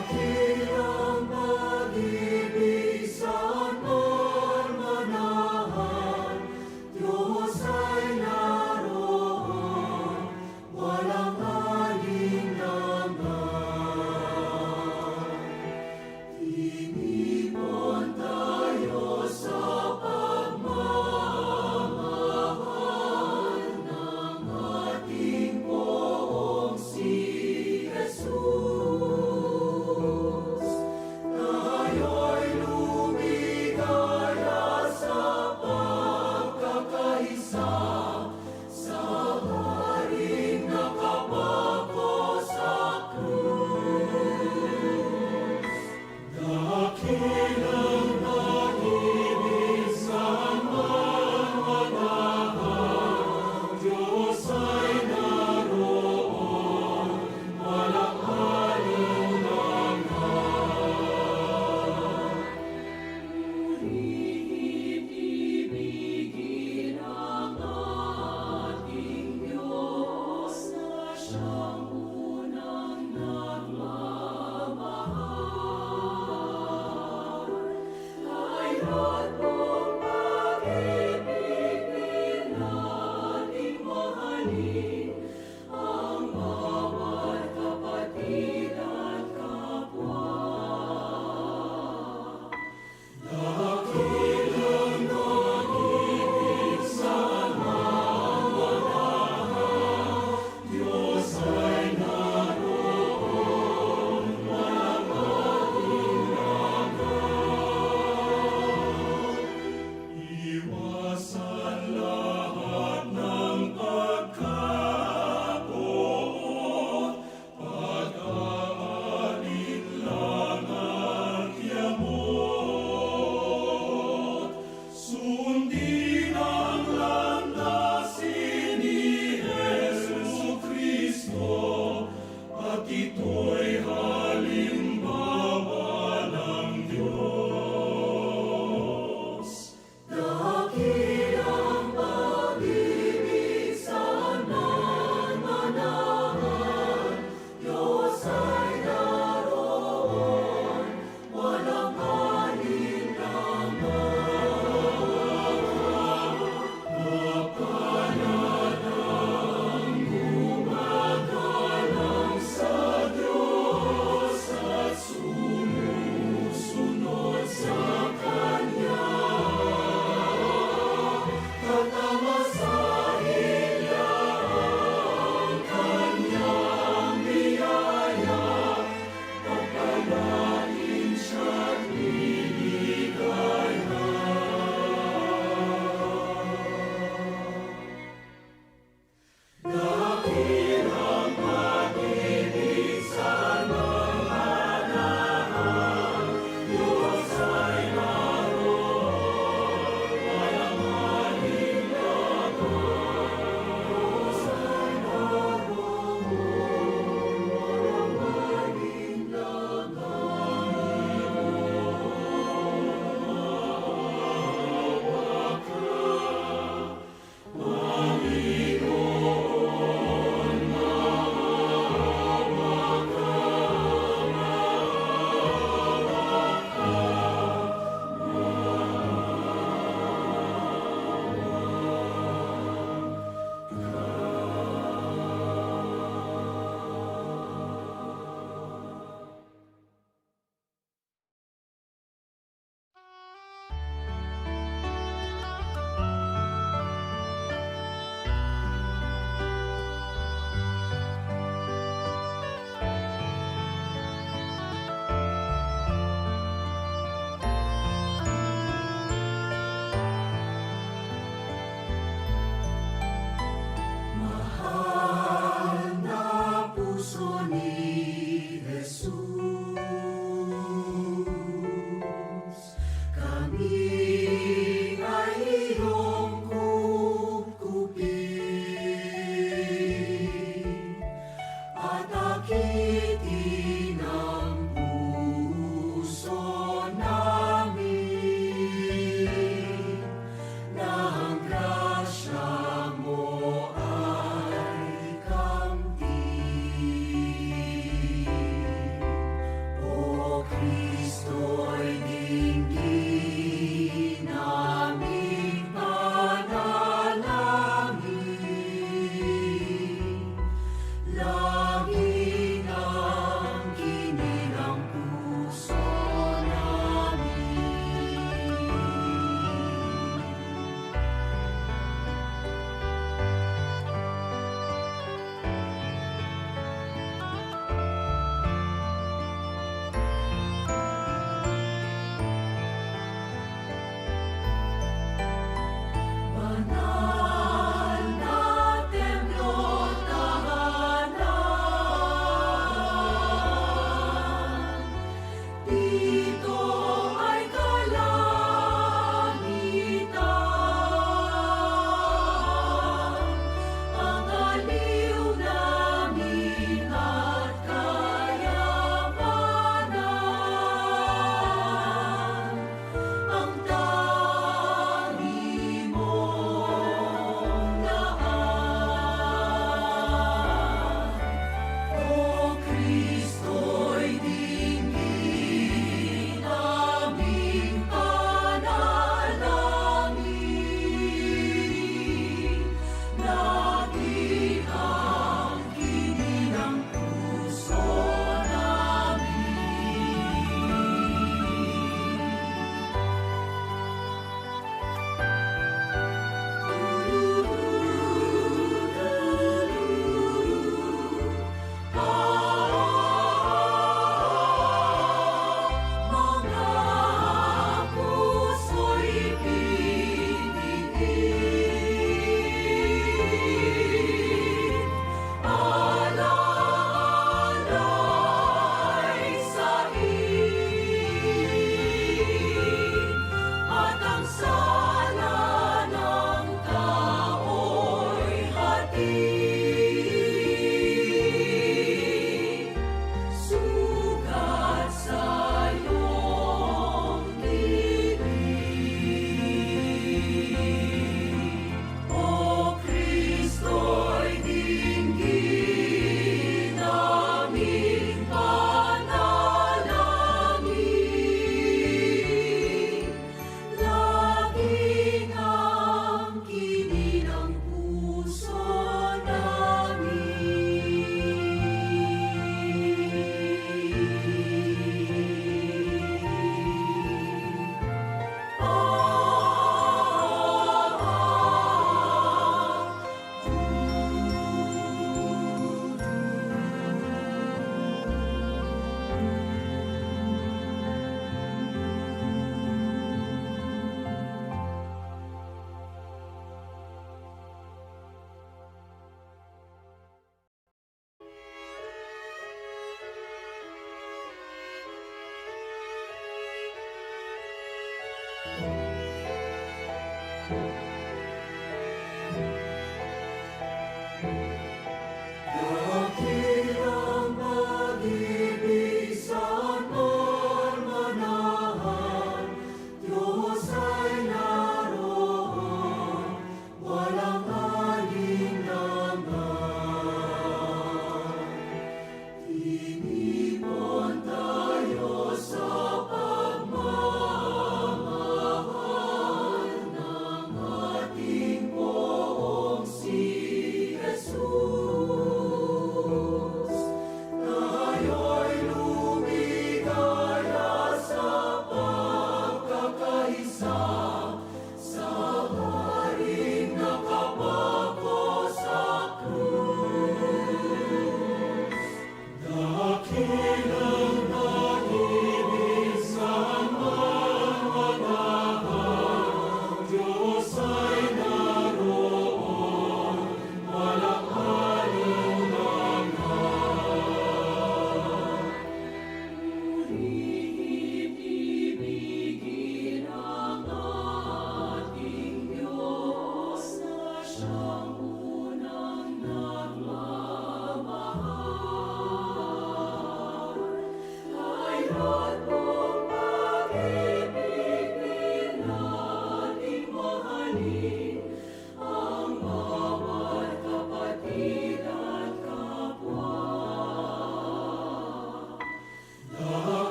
Dakilang pag-ibig sa manahan, Diyos ay naroon, walang alinlangan. Tinipon tayo sa pagmamahal ng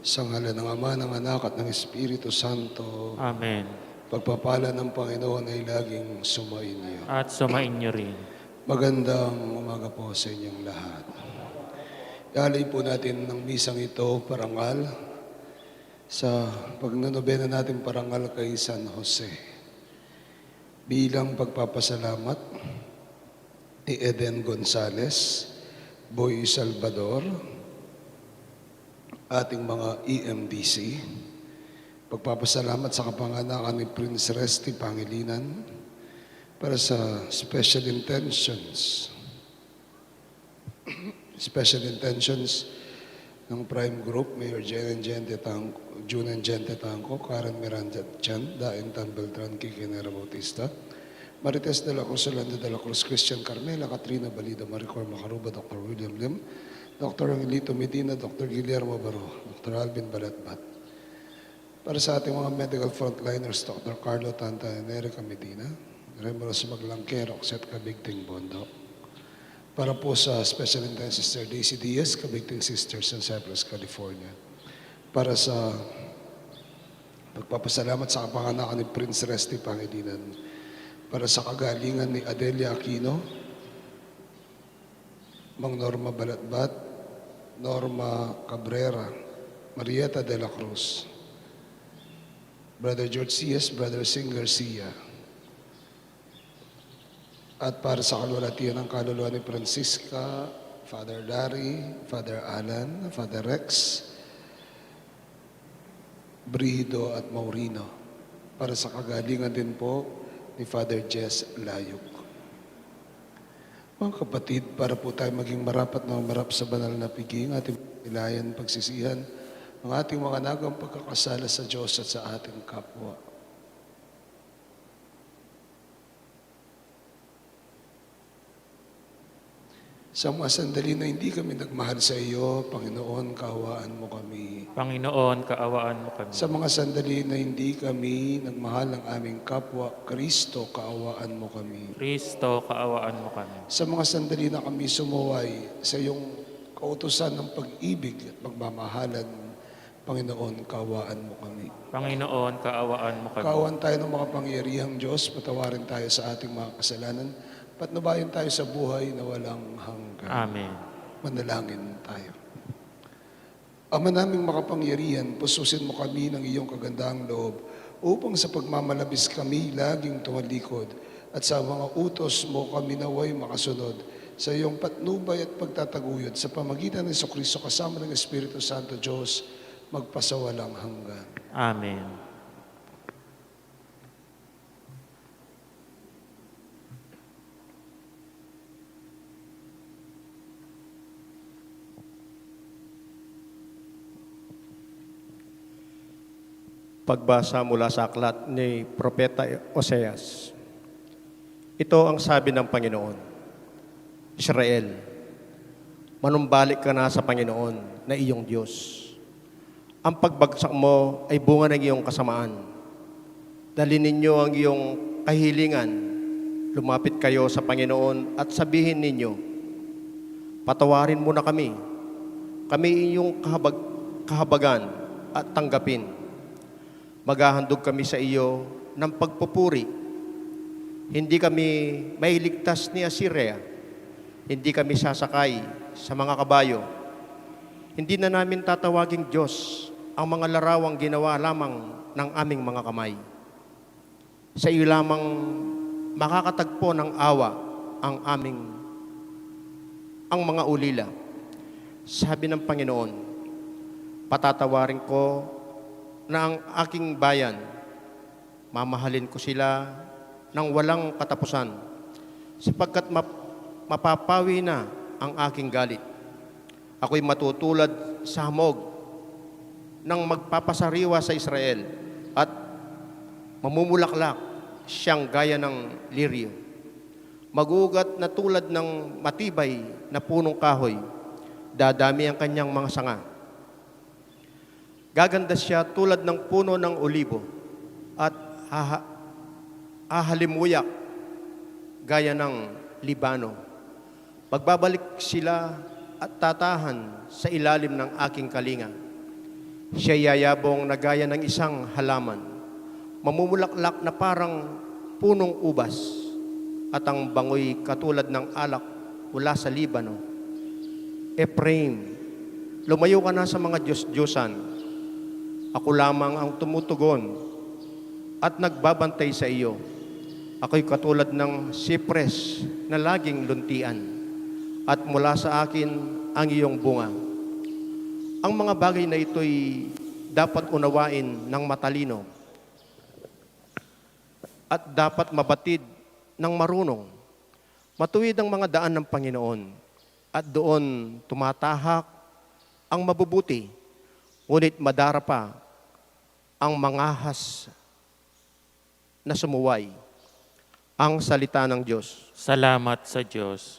Sa ngalan ng Ama, ng Anak at ng Espiritu Santo, Amen. pagpapala ng Panginoon ay laging sumainyo. At sumainyo rin. Magandang umaga po sa inyong lahat. Ialay po natin ng misang ito, parangal, sa pagnanobena natin parangal kay San Jose. Bilang pagpapasalamat ni Eden Gonzales, Boy Salvador, ating mga EMDC, pagpapasalamat sa kapanganakan ni Prince Resty Pangilinan para sa special intentions ng Prime Group, Mayor Junan Gente Tanco, Karen Miranda Chan, Daeng Tan Beltran, Kikinera Bautista, Marites de la Cruz, Orlando de la Cruz, Christian Carmela, Katrina Balida, Maricor Macaruba, Dr. William Lim, Dr. Angelito Medina, Dr. Guillermo Baro, Dr. Alvin Balatbat. Para sa ating mga medical frontliners, Dr. Carlo Tanta and Erica Medina, Remoros Maglangkero, Set Kabigting Bondo. Para po sa Special Intensive Sister Daisy Diaz, Kabigting Sisters in Cypress, California. Para sa pagpapasalamat sa kapanganakan ni Prince Resty Pangilinan. Para sa kagalingan ni Adelia Aquino, Mang Norma Balatbat, Norma Cabrera, Marieta de la Cruz, Brother George C.S., Brother Sing Garcia, at para sa kalwalatian ng kaluluwa ni Francisca, Father Larry, Father Alan, Father Rex, Brido at Maurino, para sa kagalingan din po ni Father Jess Layuk. Mga kapatid, para po tayo maging marapat na marap sa banal na piging, ating ilayan, pagsisihan, ang ating mga nagang pagkakasala sa Diyos at sa ating kapwa. Sa mga sandali na hindi kami nagmahal sa iyo, Panginoon, kaawaan mo kami. Panginoon, kaawaan mo kami. Sa mga sandali na hindi kami nagmahal ng aming kapwa, Kristo, kaawaan mo kami. Kristo, kaawaan mo kami. Sa mga sandali na kami sumuway sa iyong kautusan ng pag-ibig at pagmamahalan, Panginoon, kaawaan mo kami. Panginoon, kaawaan mo kami. Kaawaan tayo ng makapangyarihang Diyos, patawarin tayo sa ating mga kasalanan, patnubayan tayo sa buhay na walang hanggan. Amen. Manalangin tayo. Ama naming makapangyarihan, pususin mo kami ng iyong kagandahang loob upang sa pagmamalabis kami laging tumalikod at sa mga utos mo kami naway makasunod sa iyong patnubay at pagtataguyod sa pamagitan ng Jesucristo kasama ng Espiritu Santo Diyos magpasawalang hanggan. Amen. Pagbasa mula sa aklat ni Propeta Oseas. Ito ang sabi ng Panginoon, Israel, manumbalik ka na sa Panginoon na iyong Diyos. Ang pagbagsak mo ay bunga ng iyong kasamaan. Dalhin ninyo ang iyong kahilingan. Lumapit kayo sa Panginoon at sabihin ninyo, patawarin mo na kami. Kami iyong kahabagan at tanggapin. Maghahandog kami sa iyo ng pagpupuri. Hindi kami mailigtas ni Assyria. Hindi kami sasakay sa mga kabayo. Hindi na namin tatawaging Diyos ang mga larawang ginawa lamang ng aming mga kamay. Sa iyo lamang makakatagpo ng awa ang mga ulila. Sabi ng Panginoon, patatawarin ko na ang aking bayan, mamahalin ko sila ng walang katapusan, sapagkat mapapawi na ang aking galit. Ako'y matutulad sa hamog ng magpapasariwa sa Israel at mamumulaklak siyang gaya ng liryo. Magugat na tulad ng matibay na punong kahoy, dadami ang kanyang mga sanga. Gaganda siya tulad ng puno ng olibo at hahalimuyak gaya ng Libano. Magbabalik sila at tatahan sa ilalim ng aking kalinga. Siya yayabong na gaya ng isang halaman, mamumulaklak na parang punong ubas, at ang bangoy katulad ng alak mula sa Libano. Ephraim, lumayo ka na sa mga Diyos-Diyosan. Ako lamang ang tumutugon at nagbabantay sa iyo. Ako'y katulad ng sipres na laging luntian, at mula sa akin ang iyong bunga. Ang mga bagay na ito'y dapat unawain ng matalino at dapat mabatid ng marunong. Matuwid ang mga daan ng Panginoon at doon tumatahak ang mabubuti, ngunit madarapa ang mangahas na sumuway. Ang salita ng Diyos. Salamat sa Diyos.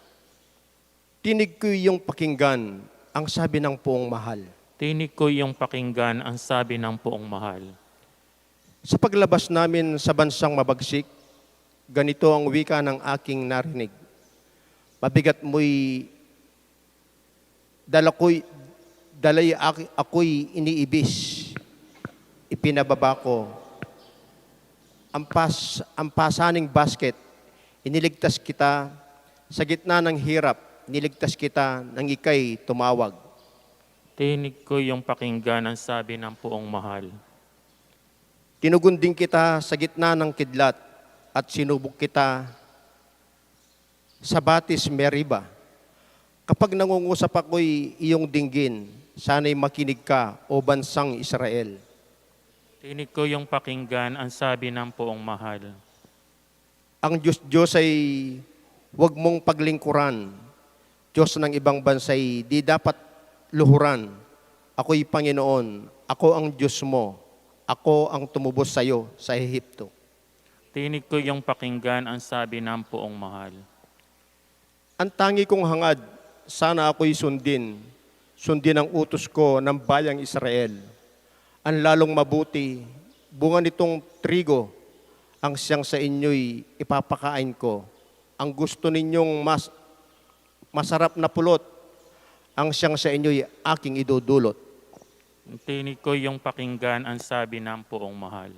Tinig ko iyong pakinggan ang sabi ng poong mahal. Tinig ko iyong pakinggan ang sabi ng poong mahal. Sa paglabas namin sa bansang mabagsik, ganito ang wika ng aking narinig. Mabigat mo'y ako'y iniibis. Ipinababa ko. Ang pasaning basket, iniligtas kita sa gitna ng hirap, niligtas kita nang ika'y tumawag. Tinig ko iyong pakinggan ang sabi ng poong mahal. Tinugunding kita sa gitna ng kidlat at sinubok kita sa batis Meriba. Kapag nangungusap ako'y iyong dinggin, sana'y makinig ka, o bansang Israel. Tinig ko iyong pakinggan ang sabi ng poong mahal. Ang Diyos ay huwag mong paglingkuran. Diyos ng ibang bansay di dapat luhuran. Ako'y Panginoon, ako ang Diyos mo. Ako ang tumubos sa iyo sa Ehipto. Tinig ko iyong pakinggan ang sabi ng poong mahal. Ang tangi kong hangad, sana ako'y sundin ang utos ko ng bayang Israel. Ang lalong mabuti, bunga nitong trigo, ang siyang sa inyo'y ipapakain ko. Ang gusto ninyong masarap na pulot, ang siyang sa inyo'y aking idudulot. Tinig ko iyong pakinggan ang sabi ng poong mahal.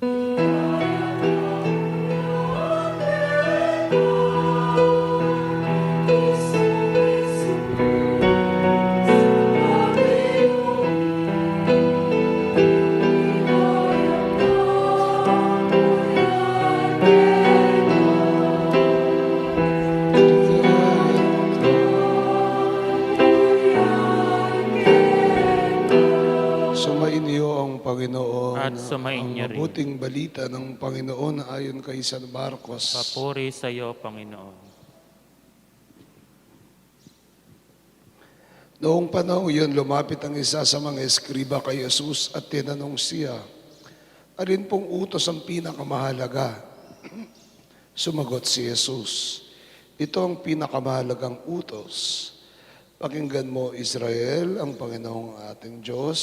Sumainyo ang Panginoon. At sumainyo rin. Mabuting balita ng Panginoon ayon kay San Marcos. Papuri sa iyo, Panginoon. Noong panahon yun, lumapit ang isa sa mga eskriba kay Jesus at tinanong siya, alin pong utos ang pinakamahalaga? Sumagot si Jesus, ito ang pinakamahalagang utos. Pakinggan mo, Israel, ang Panginoong ating Diyos,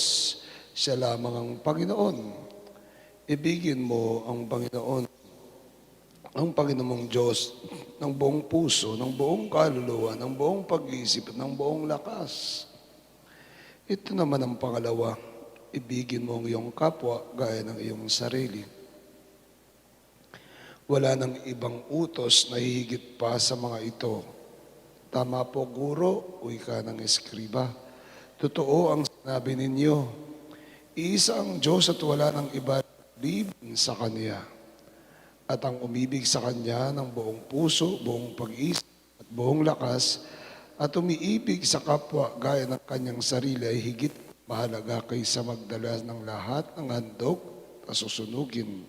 siya lamang ang Panginoon. Ibigin mo ang Panginoong Diyos ng buong puso, ng buong kaluluwa, ng buong pag-iisip, ng buong lakas. Ito naman ang pangalawa, ibigin mo ang iyong kapwa gaya ng iyong sarili. Wala nang ibang utos na hihigit pa sa mga ito. Tama po, guro, o ika ng eskriba. Totoo ang sinabi ninyo. Iisa ang Diyos at wala nang iba libin sa Kanya. At ang umibig sa Kanya ng buong puso, buong pag-isip at buong lakas, at umiibig sa kapwa gaya ng kanyang sarili ay higit mahalaga kaysa magdala ng lahat ng handog na susunugin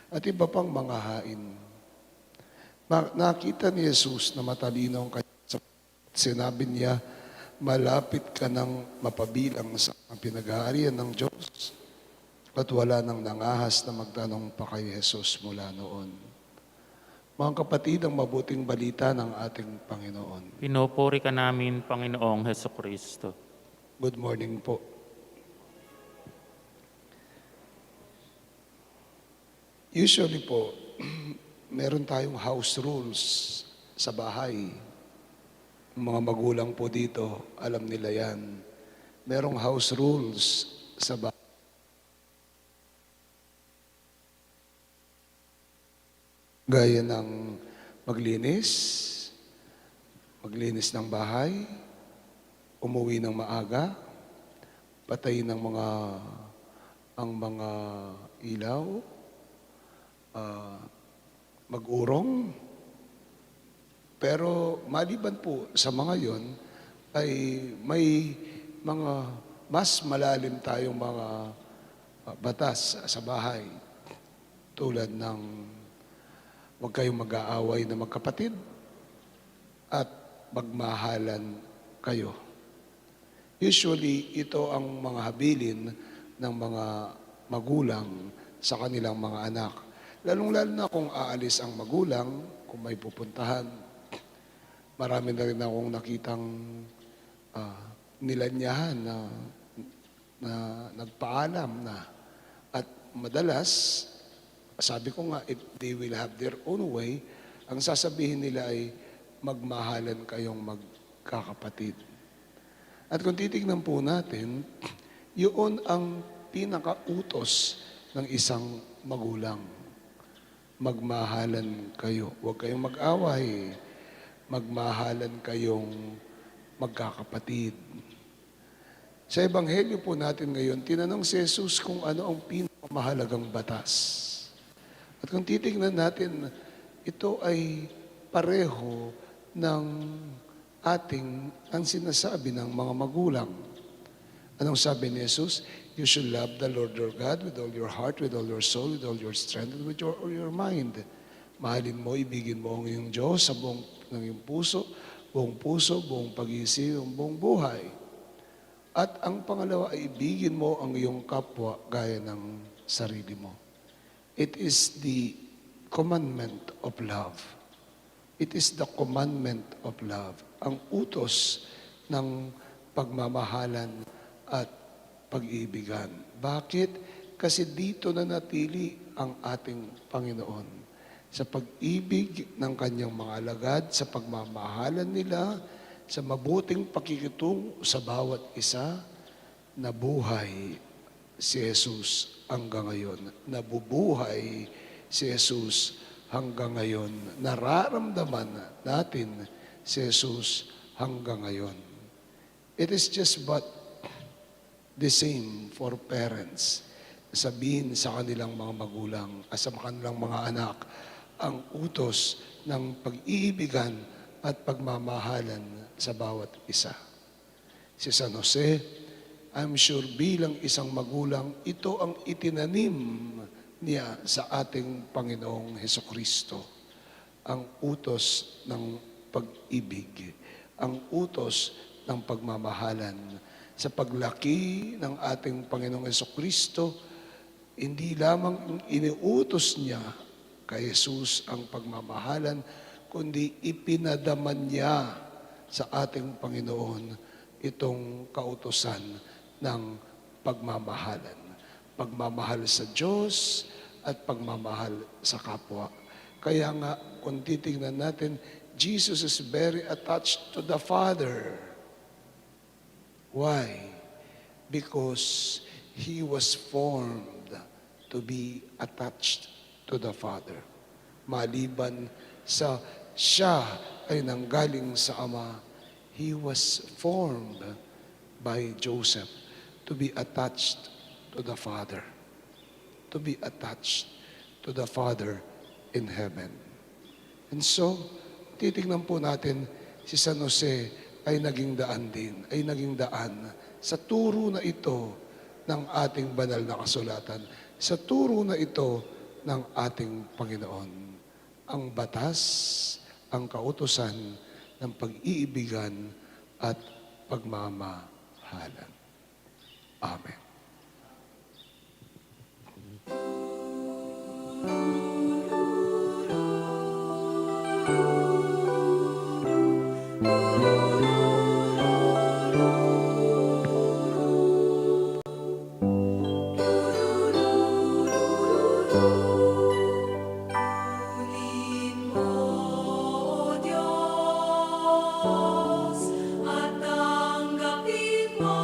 at iba pang mga hain. Nakita ni Jesus na matalino ang kanya. Sinabi niya, malapit ka nang mapabilang sa pinag-aarian ng Diyos at wala nang nangahas na magtanong pa kay Jesus mula noon. Mga kapatid, ang mabuting balita ng ating Panginoon. Pinupuri ka namin, Panginoong Hesukristo. Good morning po. Usually po, meron tayong house rules sa bahay. Mga magulang po dito, alam nila yan. Merong house rules sa bahay. Gaya ng maglinis, maglinis ng bahay, umuwi ng maaga, patayin ang mga ilaw, mag-urong. Pero maliban po sa mga yon, ay may mga mas malalim tayong mga batas sa bahay. Tulad ng huwag kayong mag-aaway na magkapatid at magmahalan kayo. Usually, ito ang mga habilin ng mga magulang sa kanilang mga anak. Lalong-lalo na kung aalis ang magulang, kung may pupuntahan. Marami na rin akong nakitang nilanyahan na nagpaalam na. At madalas, sabi ko nga, if they will have their own way, ang sasabihin nila ay magmahalan kayong magkakapatid. At kung titignan po natin, yun ang pinakautos ng isang magulang. Magmahalan kayo. Huwag kayong mag-away. Magmahalan kayong magkakapatid. Sa Ebanghelyo po natin ngayon, tinanong si Jesus kung ano ang pinakamahalagang batas. At kung titignan natin, ito ay pareho ng ang sinasabi ng mga magulang. Anong sabi ni Jesus? You should love the Lord your God with all your heart, with all your soul, with all your strength, and with your mind. Mahalin mo, ibigin mo ang iyong Diyos sa buong iyong puso, buong pag-iisip, buong buhay. At ang pangalawa ay ibigin mo ang iyong kapwa gaya ng sarili mo. It is the commandment of love. It is the commandment of love. Ang utos ng pagmamahalan at pag-iibigan. Bakit? Kasi dito na natili ang ating Panginoon. Sa pag-ibig ng kanyang mga alagad, sa pagmamahalan nila, sa mabuting pakikitungo sa bawat isa, nabuhay si Jesus hanggang ngayon. Nabubuhay si Jesus hanggang ngayon. Nararamdaman natin si Jesus hanggang ngayon. It is just but the same for parents. Sabihin sa kanilang mga magulang, sa kanilang mga anak, ang utos ng pag-iibigan at pagmamahalan sa bawat isa. Si San Jose, I'm sure bilang isang magulang, ito ang itinanim niya sa ating Panginoong Hesukristo. Ang utos ng pag-ibig, ang utos ng pagmamahalan. Sa paglaki ng ating Panginoong Hesukristo, hindi lamang iniutos niya kay Jesus ang pagmamahalan, kundi ipinadaman niya sa ating Panginoon itong kautusan ng pagmamahalan. Pagmamahal sa Diyos at pagmamahal sa kapwa. Kaya nga, kung titignan natin, Jesus is very attached to the Father. Why? Because He was formed to be attached to the Father. Maliban sa siya ay nanggaling sa Ama, He was formed by Joseph to be attached to the Father. To be attached to the Father in heaven. And so, titignan po natin, si San Jose ay naging daan din, ay naging daan sa turo na ito ng ating banal na kasulatan, sa turo na ito ng ating Panginoon. Ang batas, ang kautusan ng pag-iibigan at pagmamahalan. Amen. Purihin mo, O Diyos, at tanggapin mo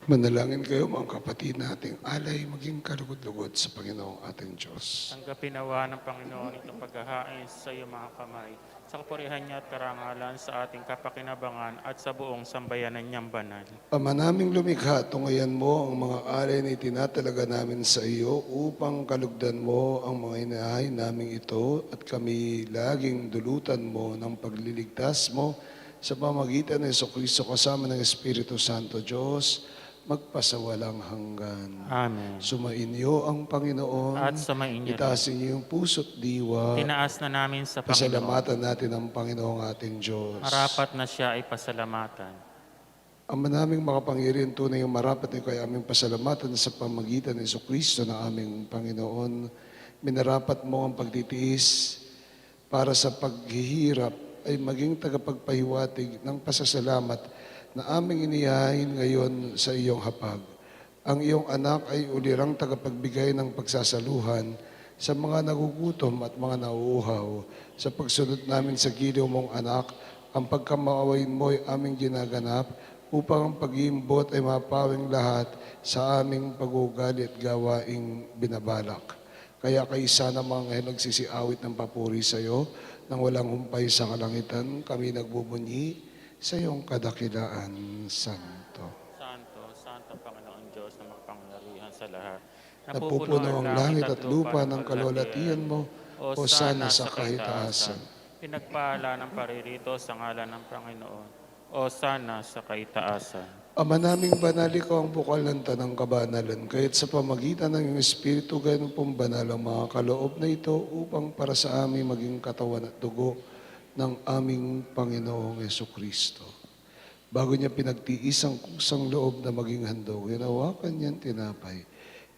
Manalangin kayo mga kapatid nating alay maging kalugod-lugod sa Panginoong ating Diyos. Tanggapin nawa ng Panginoon itong paghahain sa iyong mga kamay, sa kapurihan niya at karangalan sa ating kapakinabangan at sa buong sambayanan niyang banal. Ama naming lumikha, tungayan mo ang mga alay na itinatalaga namin sa iyo upang kalugdan mo ang mga inahay naming ito at kami laging dulutan mo ng pagliligtas mo sa pamagitan ng Jesucristo kasama ng Espiritu Santo Diyos, magpasawalang hanggan. Amen. Sumainyo ang Panginoon. At sumainyo rin. Itaasin niyo yung puso't diwa. Tinaas na namin sa Panginoon. Pasalamatan natin ang Panginoong ating Diyos. Marapat na siya ay pasalamatan. Ama naming makapangyarihan, tunay ang marapat na kay aming pasalamatan sa pamagitan ng Jesucristo na aming Panginoon. Minarapat mo ang pagtitiis para sa paghihirap ay maging tagapagpahiwatig ng pasasalamat na aming inihain ngayon sa iyong hapag. Ang iyong anak ay ulirang tagapagbigay ng pagsasaluhan sa mga nagugutom at mga nauuhaw. Sa pagsunod namin sa giliw mong anak, ang pagkamaawain mo ay aming ginaganap upang ang pag-iimbot ay mapawing lahat sa aming pag-ugali at gawaing binabalak. Kaya kaisa ng mga ngayon nagsisiawit ng papuri sa iyo, nang walang humpay sa kalangitan, kami nagbubunyi sa iyong kadakilaan, Santo. Santo, Santo Panginoon Diyos na makapangyarihan sa lahat. Napupuno ang langit at lupa ng kalwalatian mo, o sana sa kahitaasan. Pinagpala ng paririto sa ngalan ng Panginoon, o sana sa kaitaasan. Ama naming banal, ikaw ang bukal ng tanang kabanalan, kaya't sa pamagitan ng iyong Espiritu, gayon pong banal ang mga kaloob na ito upang para sa amin maging katawan at dugo ng aming Panginoong Jesucristo. Bago niya pinagtiis ang kusang loob na maging handog, hinawakan niyan tinapay,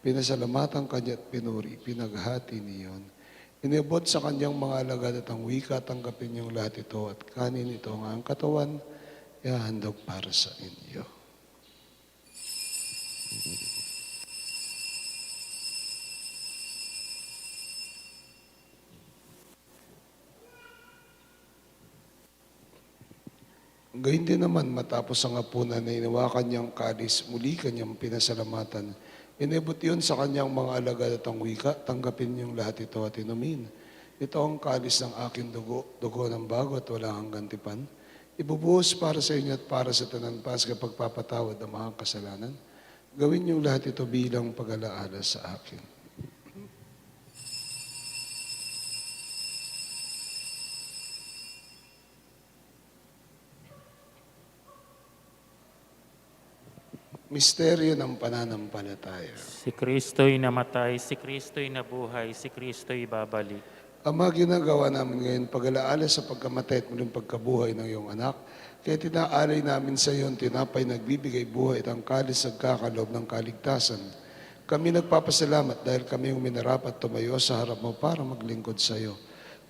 pinasalamatan kanya at pinuri, pinaghati niyon. Inibot sa kanyang mga alagad at ang wika, tanggapin niyong lahat ito at kanin ito ang ang katawan, ihahandog para sa inyo. Gayun din naman, matapos ang hapunan na inawakan niyang kalis, muli kanyang pinasalamatan. Inibot yun sa kanyang mga alagad at ang wika, tanggapin niyong lahat ito at inumin. Ito ang kalis ng aking dugo, dugo ng bago at wala hanggang tipan. Ibubuhos para sa inyo at para sa tananpas kapag papatawad ang mga kasalanan. Gawin niyong lahat ito bilang pag-alaala sa akin. Misteryo ng pananampalataya. Si Kristo'y namatay, si Kristo'y nabuhay, si Kristo'y babalik. Ama, ginagawa namin ngayon pag-alaala sa pagkamatay at muling pagkabuhay ng iyong anak. Kaya tinaalay namin sa iyo ang tinapay nagbibigay buhay at ang kalis nagkakaloob ng kaligtasan. Kami nagpapasalamat dahil kami yung minarapat tumayo sa harap mo para maglingkod sa iyo.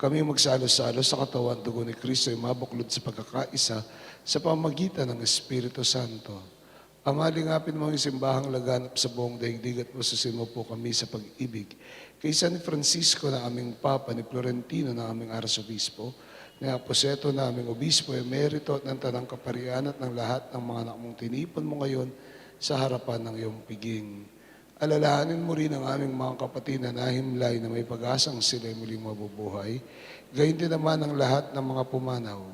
Kami magsalo-salo sa katawan dugo ni Kristo ay mabuklod sa pagkakaisa sa pamagitan ng Espiritu Santo. Ama, lingapin mo ang simbahang laganap sa buong daigdig at masusin mo po kami sa pag-ibig. Kay San Francisco na aming Papa, ni Florentino na aming Arsobispo, ni Aposeto na aming Obispo, emerito at ng Tanang Kaparian at ng lahat ng mga anak mong tinipon mo ngayon sa harapan ng iyong piging. Alalahanin mo rin ang aming mga kapatid na nahimlay na may pag-asang sila'y muling mabubuhay. Gayun din naman ang lahat ng mga pumanaw.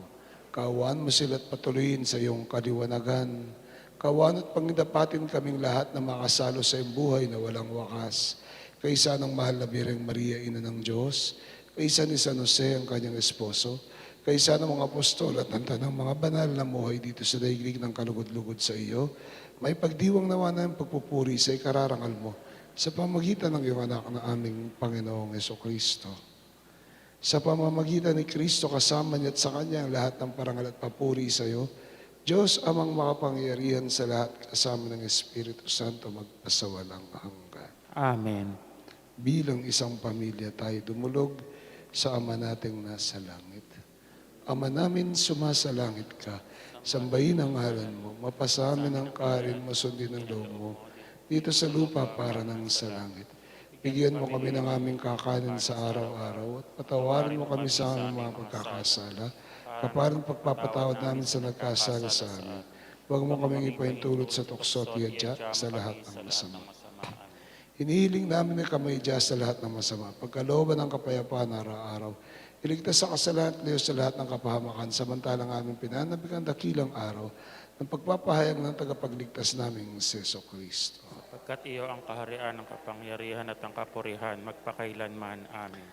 Kaawaan mo sila at patuloyin sa iyong kaliwanagan. Kawan at pangidapatin kaming lahat na makasalo sa iyong buhay na walang wakas. Kaisa ng mahal na Birheng Maria, Ina ng Diyos, kaisa ni San Jose, ang kanyang esposo, kaisa ng mga apostol at ng tanang mga banal na muhay dito sa daigdig ng kalugod-lugod sa iyo, may pagdiwang nawa na ang pagpupuri sa ikararangal mo sa pamagitan ng iyong anak na aming Panginoong Jesucristo. Sa pamamagitan ni Kristo kasama niya at sa kanya ang lahat ng parangal at papuri sa iyo, Diyos amang makapangyarihan sa lahat kasama ng Espiritu Santo magpasawalang hanggan. Amen. Bilang isang pamilya tayo dumulog sa Ama nating nasa langit. Ama namin, sumasalangit ka, sambahin ang ngalan mo, mapasamin ang kaharin mo, sundin ang loob mo, dito sa lupa para nang sa langit. Bigyan mo kami ng aming kakanin sa araw-araw at patawarin mo kami sa aming mga pagkakasala. Kaparan pagpapatawad namin sa nagkasala sa amin. Huwag mo kaming ipahintulot sa tukso at yadya sa lahat ng masama. Hinihiling namin na kamay dya sa lahat ng masama. Pagkalooban ng kapayapaan araw-araw. Iligtas sa kasalanan at Diyos sa lahat ng kapahamakan, samantalang aming pinanabig ang dakilang araw ng pagpapahayag ng tagapagligtas naming si Jesu Kristo. Pagkat iyo ang kaharian, ang kapangyarihan at ang kapurihan, magpakailanman. Amen.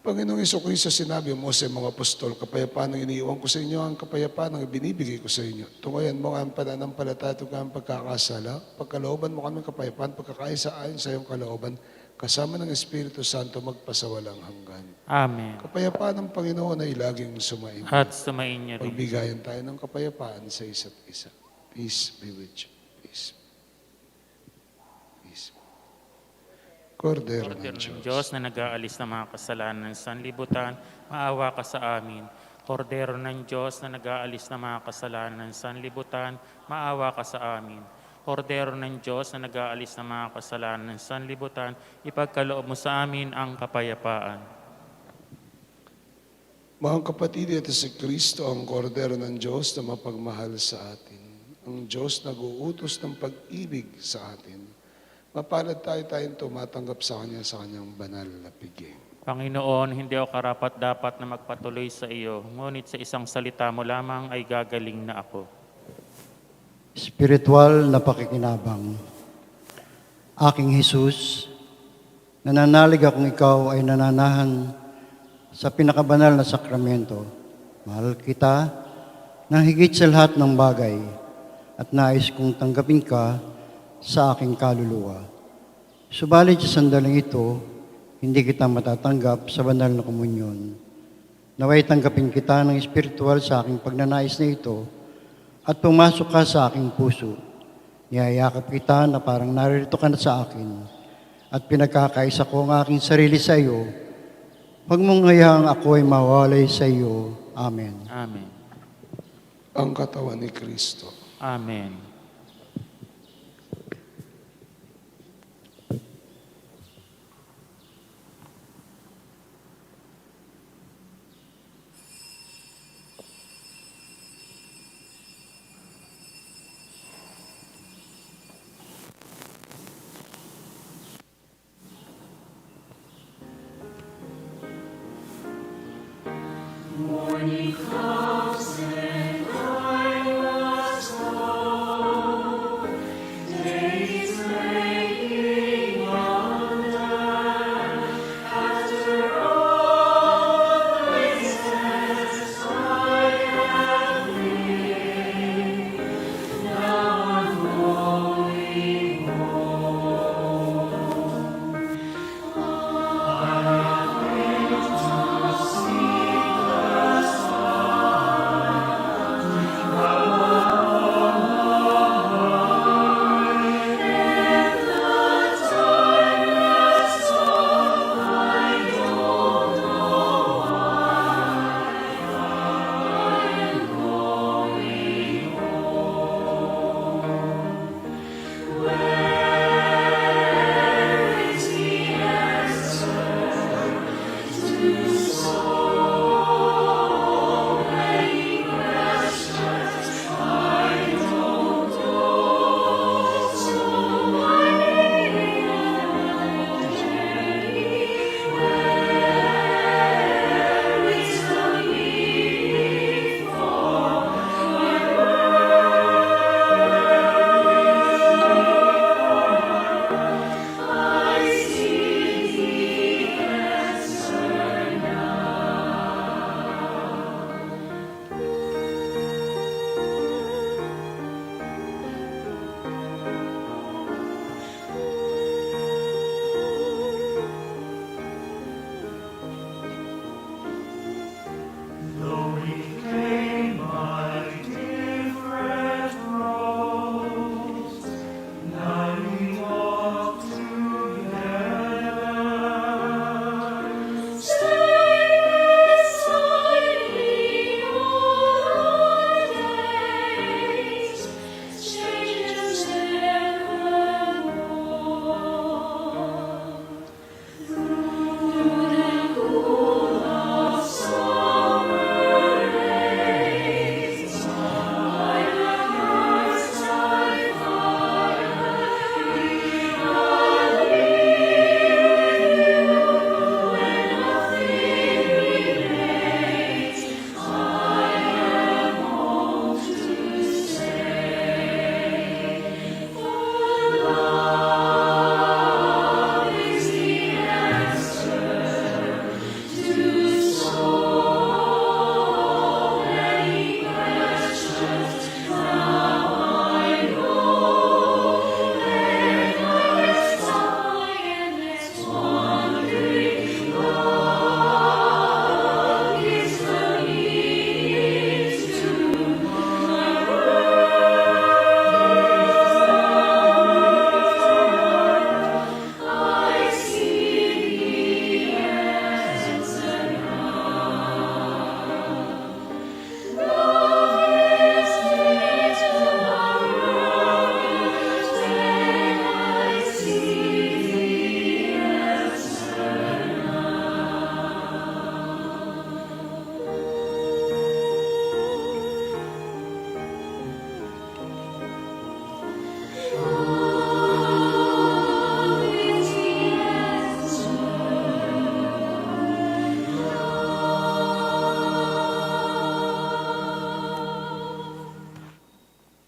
Panginoong Kristo, sinabi mo sa mga apostol, kapayapaan ang iniiwan ko sa inyo, ang kapayapaan ang binibigay ko sa inyo. Tungayan mo ang pananampalataya at ang pagkakasala, pagkalooban mo kami kapayapaan, pagkakaisa ayon sa iyong kalooban, kasama ng Espiritu Santo magpasawalang hanggan. Amen. Kapayapaan ng Panginoon ay laging sumainyo. At sumain niyo rin. Pagbigayan tayo ng kapayapaan sa isa't isa. Peace be with you. Peace. Peace. Kordero Kordero ng ng Diyos. Diyos na nag-aalis ng mga kasalanan ng sanlibutan, maawa ka sa amin. Kordero ng Diyos na nag-aalis ng mga kasalanan ng sanlibutan, maawa ka sa amin. Kordero ng Diyos na nag-aalis ng mga kasalanan ng sanlibutan, ipagkaloob mo sa amin ang kapayapaan. Mga kapatid, ito si Kristo, ang kordero ng Diyos na mapagmahal sa atin. Ang Diyos nag-uutos ng pag-ibig sa atin. Mapalad tayo tayong tumatanggap sa Kanya sa Kanyang banal na piging. Panginoon, hindi ako karapat-dapat na magpatuloy sa iyo, ngunit sa isang salita mo lamang ay gagaling na ako. Spiritual na pakikinabang. Aking Jesus, nananalig akong ikaw ay nananahan sa pinakabanal na sakramento. Mahal kita ng higit sa lahat ng bagay at nais kong tanggapin ka sa aking kaluluwa. Subalit sa sandaling ito, hindi kita matatanggap sa banal na komunyon. Naway tanggapin kita ng espiritual sa aking pagnanais na ito at pumasok ka sa aking puso. Niyayakap kita na parang naririto ka na sa akin at pinagkakaisa ko ang aking sarili sa iyo. Huwag mong hayaang ako ay mawalay sa iyo. Amen. Amen. Ang katawan ni Kristo. Amen. Morning comes and I must go. Day is breaking on land. After all the places I have been, now I'm going home. I have been to see the sun.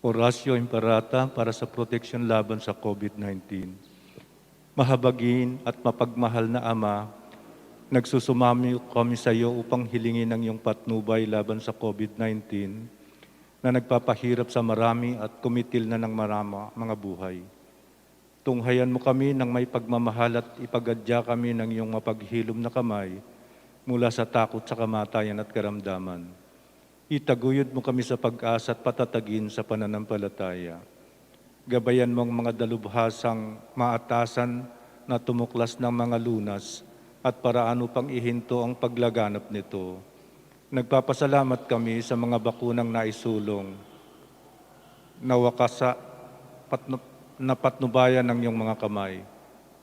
Horacio Imparata para sa proteksyon laban sa COVID-19. Mahabagin at mapagmahal na Ama, nagsusumami kami sa iyo upang hilingin ang iyong patnubay laban sa COVID-19 na nagpapahirap sa marami at kumitil na ng mga buhay. Tunghayan mo kami ng may pagmamahal at ipagadya kami ng iyong mapaghilom na kamay mula sa takot sa kamatayan at karamdaman. Itaguyod mo kami sa pag-asa at patatagin sa pananampalataya. Gabayan mo ang mga dalubhasang maatasan na tumuklas ng mga lunas at paraan upang ihinto ang paglaganap nito. Nagpapasalamat kami sa mga bakunang naisulong na patnubayan ng iyong mga kamay.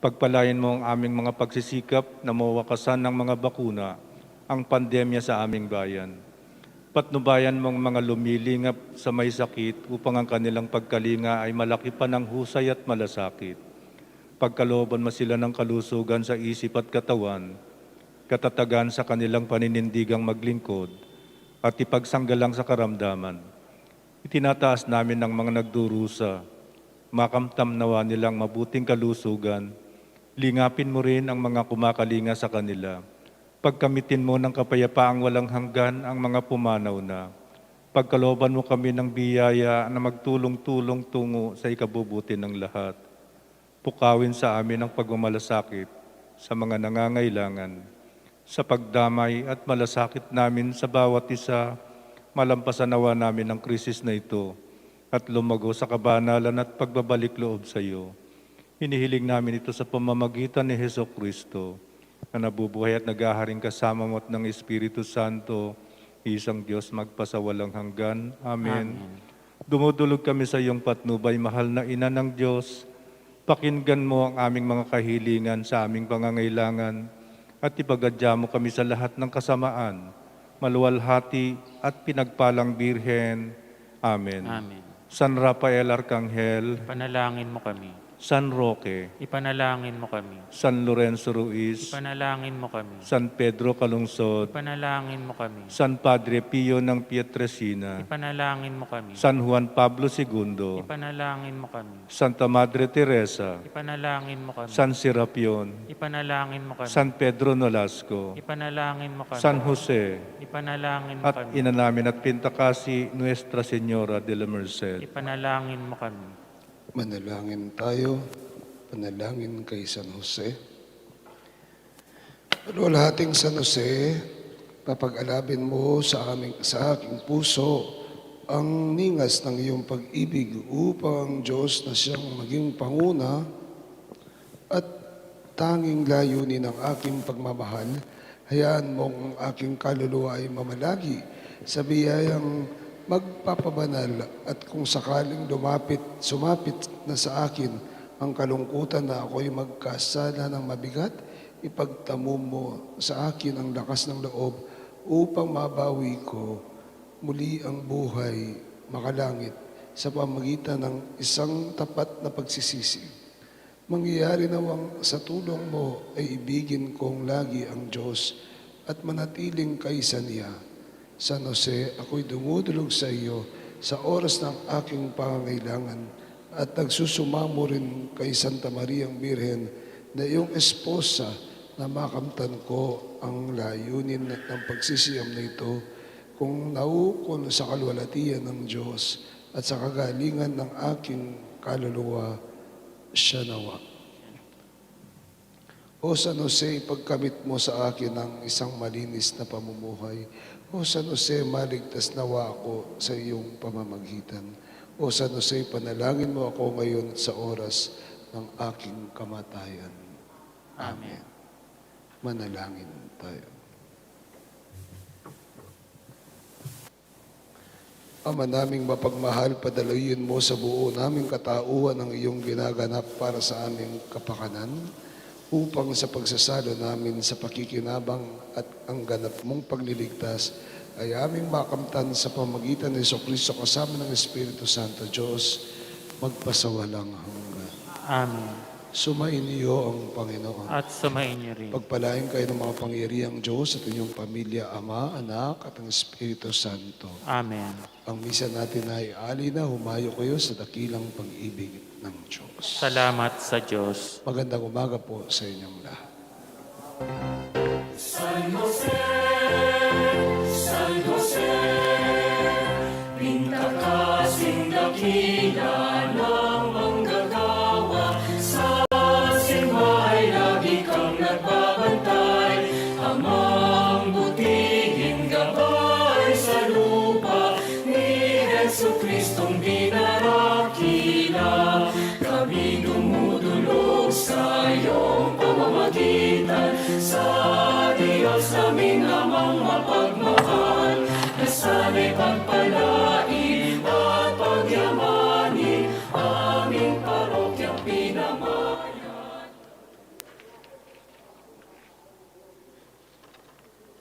Pagpalayan mo ang aming mga pagsisikap na mawakasan ng mga bakuna ang pandemya sa aming bayan. Patnubayan mo ang mga lumilingap sa may sakit upang ang kanilang pagkalinga ay malaki pa ng husay at malasakit. Pagkalooban mo sila ng kalusugan sa isip at katawan, katatagan sa kanilang paninindigang maglingkod, at ipagsanggalang sa karamdaman. Itinataas namin ang mga nagdurusa, makamtam nawa nilang mabuting kalusugan, lingapin mo rin ang mga kumakalinga sa kanila. Pagkamitin mo ng kapayapaang walang hanggan ang mga pumanaw na. Pagkalooban mo kami ng biyaya na magtulong-tulong tungo sa ikabubuti ng lahat. Pukawin sa amin ang pagmamalasakit sa mga nangangailangan. Sa pagdamay at malasakit namin sa bawat isa, malampasan nawa namin ang krisis na ito at lumago sa kabanalan at pagbabalik loob sa iyo. Hinihiling namin ito sa pamamagitan ni Jesucristo, na nabubuhay at nag-aharing kasama mo at ng Espiritu Santo, isang Diyos magpasawalang hanggan. Amen. Dumudulog kami sa iyong patnubay, mahal na Ina ng Diyos. Pakinggan mo ang aming mga kahilingan sa aming pangangailangan at ipagadya mo kami sa lahat ng kasamaan, maluwalhati at pinagpalang Birhen. Amen. Amen. San Rafael Arcangel, Ipanalangin mo kami. San Roque, Ipanalangin mo kami. San Lorenzo Ruiz, Ipanalangin mo kami. San Pedro Calungsod, Ipanalangin mo kami. San Padre Pio ng Pietrelcina, Ipanalangin mo kami. San Juan Pablo II, Ipanalangin mo kami. Santa Madre Teresa, Ipanalangin mo kami. San Serapion, Ipanalangin mo kami. San Pedro Nolasco, Ipanalangin mo kami. San Jose, Ipanalangin mo at kami. ina namin at Pintakasi, Nuestra Señora de la Merced. Ipanalangin mo kami. Manalangin tayo, panalangin kay San Jose. Luwalhating San Jose, papag-alabin mo sa aking puso ang ningas ng iyong pag-ibig upang ang Diyos na siyang maging panguna at tanging layunin ng aking pagmamahal, hayaan mong ang aking kaluluwa ay mamalagi sa biyayang magpapabanal at kung sakaling sumapit na sa akin ang kalungkutan na ako'y magkasala ng mabigat, ipagtamo mo sa akin ang lakas ng loob upang mabawi ko muli ang buhay makalangit sa pamagitan ng isang tapat na pagsisisi. Mangyayari nawang sa tulong mo ay ibigin kong lagi ang Diyos at manatiling kaysa niya. San Jose, ako'y dumudulog sa iyo sa oras ng aking pangangailangan at nagsusumamo rin kay Santa Maria ang Birhen na iyong esposa na makamtan ko ang layunin ng pagsisiyam na ito kung naukol sa kalwalatian ng Diyos at sa kagalingan ng aking kaluluwa, siya nawa. O San Jose, ipagkamit mo sa akin ang isang malinis na pamumuhay. O San Jose, maligtas nawa ako sa iyong pamamagitan. O San Jose, panalangin mo ako ngayon sa oras ng aking kamatayan. Amen. Manalangin tayo. Ama naming mapagmahal, padaluyin mo sa buo naming katauhan ang iyong ginaganap para sa aming kapakanan, upang sa pagsasalo namin sa pakikinabang at ang ganap mong pagliligtas ay aming makamtan sa pamagitan ni Jesucristo kasama ng Espiritu Santo, Diyos, magpasawalang hanggan. Amen. Sumain iyo ang Panginoon. At sumain niyo rin. Pagpalain kayo ng mga pangyariang Diyos at inyong pamilya, Ama, Anak, at ang Espiritu Santo. Amen. Ang misa natin ay alina, humayo kayo sa dakilang pag-ibig ng Diyos. Salamat sa Diyos. Magandang umaga po sa inyong lahat. San Jose, San Jose, pintakasing dakila ng manggagawa, sa simbahay lagi kang nagbabantay, amang butihing gabay sa lupa, ni Jesucristong dinarakila, kami dumudulog sa iyong pamamagitan, sa Diyos naming amang mapagmahal, na sana'y pagpapalala.